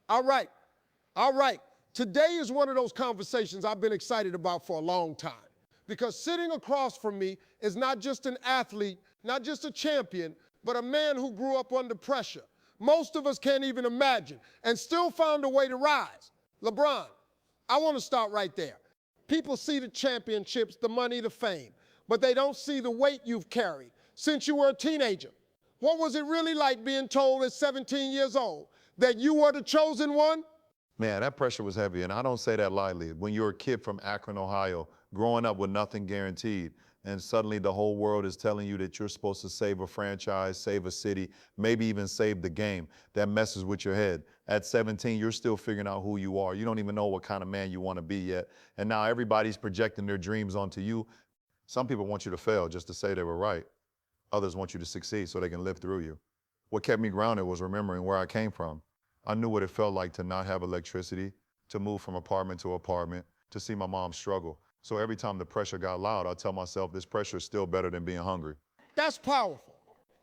All right, all right. Today is one of those conversations I've been excited about for a long time because sitting across from me is not just an athlete, not just a champion, but a man who grew up under pressure. Most of us can't even imagine and still found a way to rise. LeBron, I want to start right there. People see the championships, the money, the fame, but they don't see the weight you've carried since you were a teenager. What was it really like being told at 17 years old that you were the chosen one? Man, that pressure was heavy, and I don't say that lightly. When you're a kid from Akron, Ohio, growing up with nothing guaranteed, and suddenly the whole world is telling you that you're supposed to save a franchise, save a city, maybe even save the game, that messes with your head. At 17, you're still figuring out who you are. You don't even know what kind of man you want to be yet. And now everybody's projecting their dreams onto you. Some people want you to fail just to say they were right. Others want you to succeed so they can live through you. What kept me grounded was remembering where I came from. I knew what it felt like to not have electricity, to move from apartment to apartment, to see my mom struggle. So every time the pressure got loud, I tell myself this pressure is still better than being hungry. That's powerful.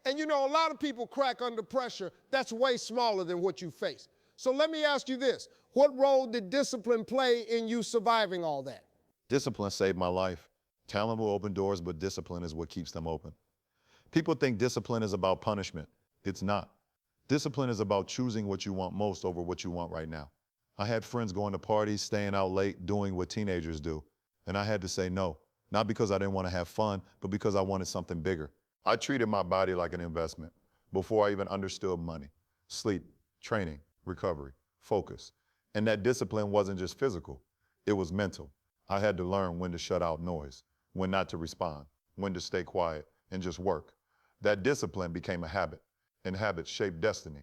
And you know, a lot of people crack under pressure that's way smaller than what you face. So let me ask you this. What role did discipline play in you surviving all that? Discipline saved my life. Talent will open doors, but discipline is what keeps them open. People think discipline is about punishment. It's not. Discipline is about choosing what you want most over what you want right now. I had friends going to parties, staying out late, doing what teenagers do. And I had to say no, not because I didn't want to have fun, but because I wanted something bigger. I treated my body like an investment before I even understood money, sleep, training, recovery, focus. And that discipline wasn't just physical, it was mental. I had to learn when to shut out noise, when not to respond, when to stay quiet and just work. That discipline became a habit, and habits shape destiny.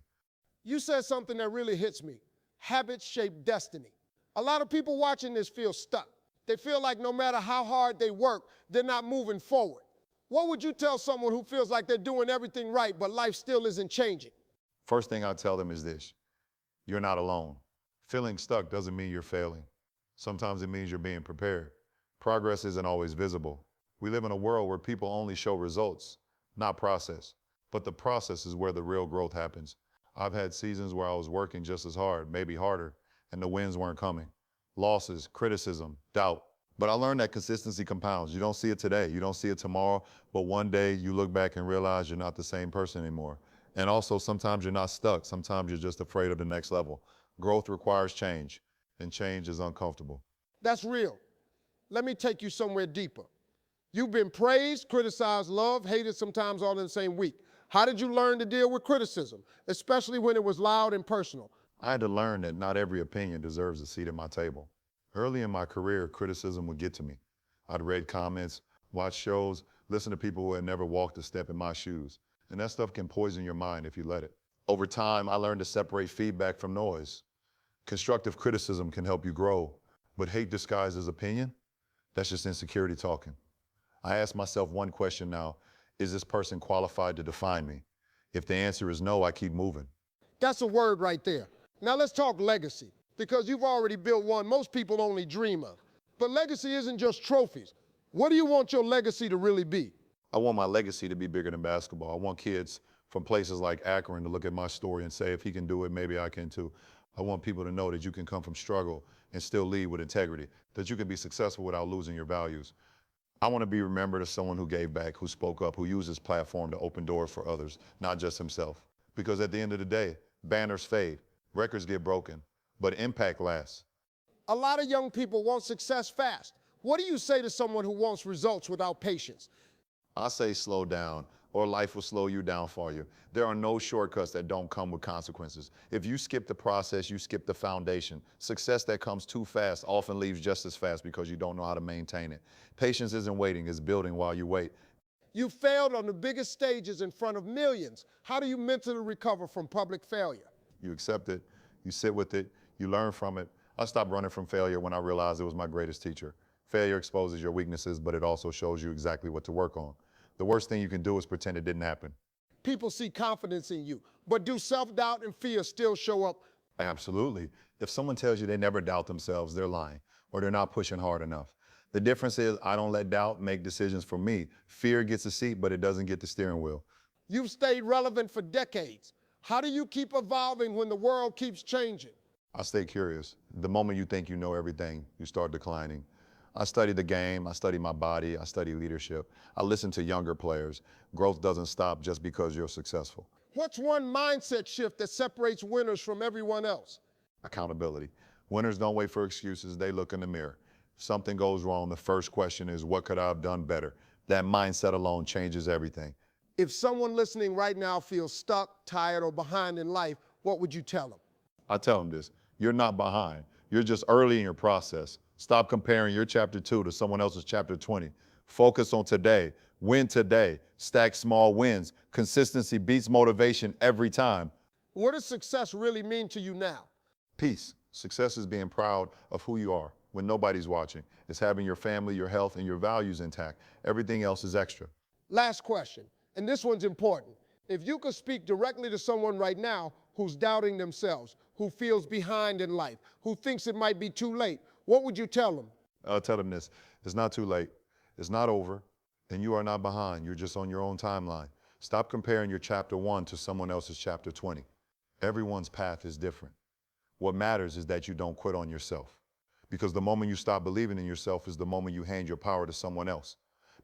You said something that really hits me. Habits shape destiny. A lot of people watching this feel stuck. They feel like no matter how hard they work, they're not moving forward. What would you tell someone who feels like they're doing everything right, but life still isn't changing? First thing I tell them is this: you're not alone. Feeling stuck doesn't mean you're failing. Sometimes it means you're being prepared. Progress isn't always visible. We live in a world where people only show results, not process. But the process is where the real growth happens. I've had seasons where I was working just as hard, maybe harder, and the wins weren't coming. Losses, criticism, doubt. But I learned that consistency compounds. You don't see it today, you don't see it tomorrow, but one day you look back and realize you're not the same person anymore. And also sometimes you're not stuck, sometimes you're just afraid of the next level. Growth requires change, and change is uncomfortable. That's real. Let me take you somewhere deeper. You've been praised, criticized, loved, hated sometimes all in the same week. How did you learn to deal with criticism, especially when it was loud and personal? I had to learn that not every opinion deserves a seat at my table. Early in my career, criticism would get to me. I'd read comments, watch shows, listen to people who had never walked a step in my shoes. And that stuff can poison your mind if you let it. Over time, I learned to separate feedback from noise. Constructive criticism can help you grow, but hate disguised as opinion, that's just insecurity talking. I ask myself one question now: is this person qualified to define me? If the answer is no, I keep moving. That's a word right there. Now let's talk legacy, because you've already built one most people only dream of. But legacy isn't just trophies. What do you want your legacy to really be? I want my legacy to be bigger than basketball. I want kids from places like Akron to look at my story and say, if he can do it, maybe I can too. I want people to know that you can come from struggle and still lead with integrity, that you can be successful without losing your values. I want to be remembered as someone who gave back, who spoke up, who used his platform to open doors for others, not just himself. Because at the end of the day, banners fade, records get broken, but impact lasts. A lot of young people want success fast. What do you say to someone who wants results without patience? I say slow down, or life will slow you down for you. There are no shortcuts that don't come with consequences. If you skip the process, you skip the foundation. Success that comes too fast often leaves just as fast because you don't know how to maintain it. Patience isn't waiting, it's building while you wait. You failed on the biggest stages in front of millions. How do you mentally recover from public failure? You accept it, you sit with it, you learn from it. I stopped running from failure when I realized it was my greatest teacher. Failure exposes your weaknesses, but it also shows you exactly what to work on. The worst thing you can do is pretend it didn't happen. People see confidence in you, but do self-doubt and fear still show up? Absolutely. If someone tells you they never doubt themselves, they're lying, or they're not pushing hard enough. The difference is I don't let doubt make decisions for me. Fear gets a seat, but it doesn't get the steering wheel. You've stayed relevant for decades. How do you keep evolving when the world keeps changing? I stay curious. The moment you think you know everything, you start declining. I study the game, I study my body, I study leadership. I listen to younger players. Growth doesn't stop just because you're successful. What's one mindset shift that separates winners from everyone else? Accountability. Winners don't wait for excuses, they look in the mirror. If something goes wrong, the first question is, what could I have done better? That mindset alone changes everything. If someone listening right now feels stuck, tired, or behind in life, what would you tell them? I tell them this, you're not behind. You're just early in your process. Stop comparing your chapter 2 to someone else's chapter 20. Focus on today. Win today. Stack small wins. Consistency beats motivation every time. What does success really mean to you now? Peace. Success is being proud of who you are when nobody's watching. It's having your family, your health, and your values intact. Everything else is extra. Last question, and this one's important. If you could speak directly to someone right now who's doubting themselves, who feels behind in life, who thinks it might be too late, what would you tell them? I'll tell them this, it's not too late, it's not over, and you are not behind, you're just on your own timeline. Stop comparing your chapter 1 to someone else's chapter 20. Everyone's path is different. What matters is that you don't quit on yourself, because the moment you stop believing in yourself is the moment you hand your power to someone else.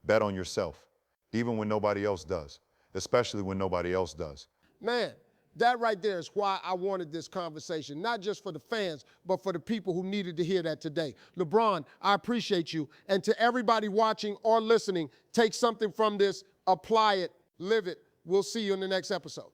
Bet on yourself, even when nobody else does, especially when nobody else does. Man, that right there is why I wanted this conversation, not just for the fans, but for the people who needed to hear that today. LeBron, I appreciate you. And to everybody watching or listening, take something from this, apply it, live it. We'll see you in the next episode.